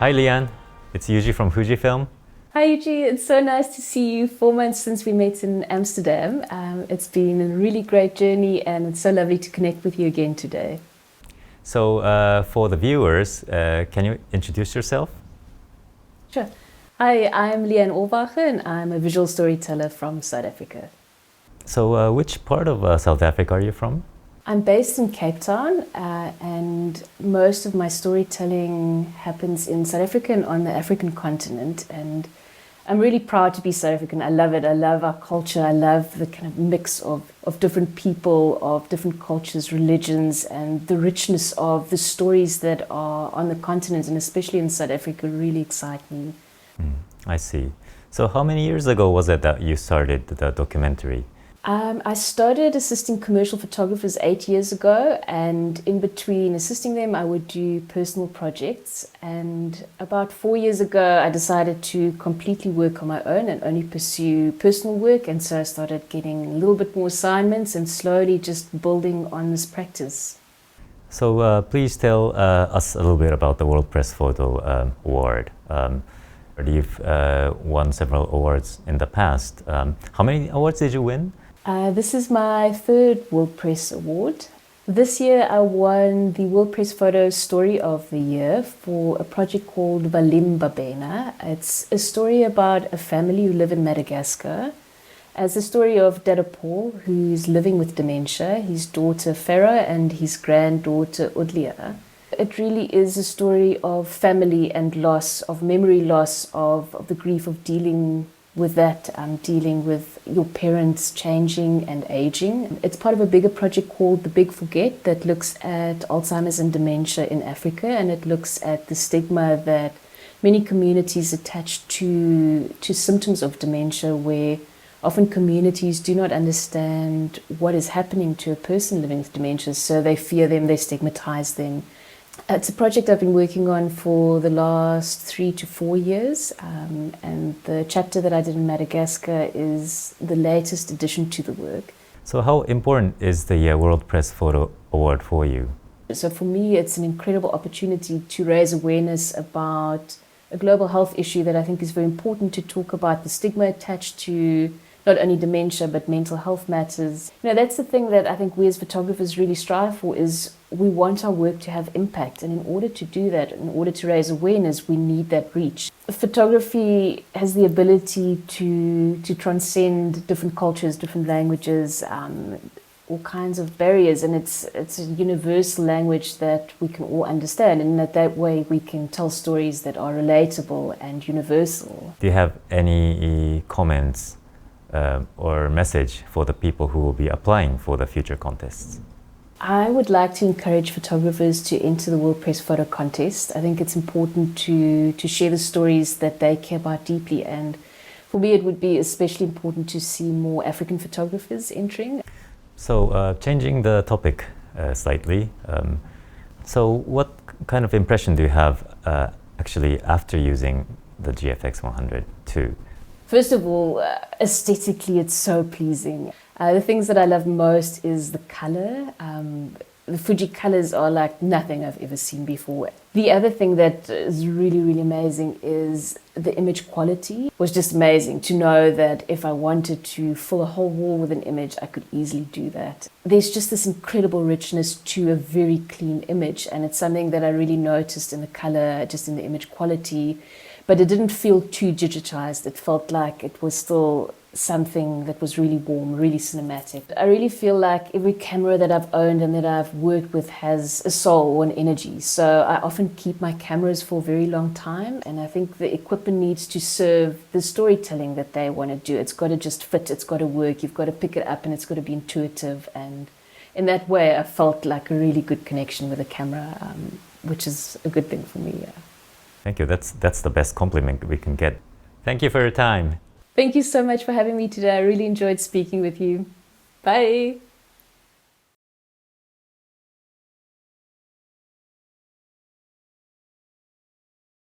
Hi LeeAnn, it's Yuji from FUJIFILM. Hi Yuji, it's so nice to see you. 4 months since we met in Amsterdam. It's been a really great journey and it's so lovely to connect with you again today. So for the viewers, can you introduce yourself? Sure. Hi, I'm LeeAnn Olwage and I'm a visual storyteller from South Africa. So which part of South Africa are you from? I'm based in Cape Town and most of my storytelling happens in South Africa and on the African continent, and I'm really proud to be South African. I love it. I love our culture. I love the kind of mix of different people, of different cultures, religions, and the richness of the stories that are on the continent, and especially in South Africa, really excite me. I see. So how many years ago was it that you started the documentary? I started assisting commercial photographers 8 years ago, and in between assisting them I would do personal projects, and about 4 years ago I decided to completely work on my own and only pursue personal work, and so I started getting a little bit more assignments and slowly just building on this practice. So please tell us a little bit about the World Press Photo Award. You've won several awards in the past. How many awards did you win? This is my third World Press Award. This year I won the World Press Photo Story of the Year for a project called Valim-babena. It's a story about a family who live in Madagascar. It's the story of Dada Paul, who's living with dementia, his daughter Farah and his granddaughter Udlia. It really is a story of family and loss, of memory loss, of the grief of dealing with that, dealing with your parents changing and aging. It's part of a bigger project called The Big Forget that looks at Alzheimer's and dementia in Africa, and it looks at the stigma that many communities attach to symptoms of dementia, where often communities do not understand what is happening to a person living with dementia, so they fear them, they stigmatize them. It's a project I've been working on for the last 3 to 4 years, and the chapter that I did in Madagascar is the latest addition to the work. So how important is the World Press Photo Award for you? So for me, it's an incredible opportunity to raise awareness about a global health issue that I think is very important to talk about, the stigma attached to not only dementia but mental health matters. That's the thing that I think we as photographers really strive for, is we want our work to have impact, and in order to do that, in order to raise awareness, we need that reach. Photography has the ability to transcend different cultures, different languages, all kinds of barriers, and it's a universal language that we can all understand, and that way we can tell stories that are relatable and universal. Do you have any comments or message for the people who will be applying for the future contests? I would like to encourage photographers to enter the World Press Photo Contest. I think it's important to share the stories that they care about deeply, and for me it would be especially important to see more African photographers entering. So changing the topic slightly, so what kind of impression do you have actually after using the GFX 102? First of all, aesthetically it's so pleasing. The things that I love most is the color. The Fuji colors are like nothing I've ever seen before. The other thing that is really, really amazing is the image quality. It was just amazing to know that if I wanted to fill a whole wall with an image, I could easily do that. There's just this incredible richness to a very clean image, and it's something that I really noticed in the color, just in the image quality, but it didn't feel too digitized. It felt like it was still something that was really warm, really cinematic. I really feel like every camera that I've owned and that I've worked with has a soul or an energy. So I often keep my cameras for a very long time, and I think the equipment needs to serve the storytelling that they want to do. It's got to just fit, it's got to work, you've got to pick it up, and it's got to be intuitive. And in that way I felt like a really good connection with the camera, which is a good thing for me. Yeah. Thank you. That's the best compliment we can get. Thank you for your time. Thank you so much for having me today. I really enjoyed speaking with you. Bye.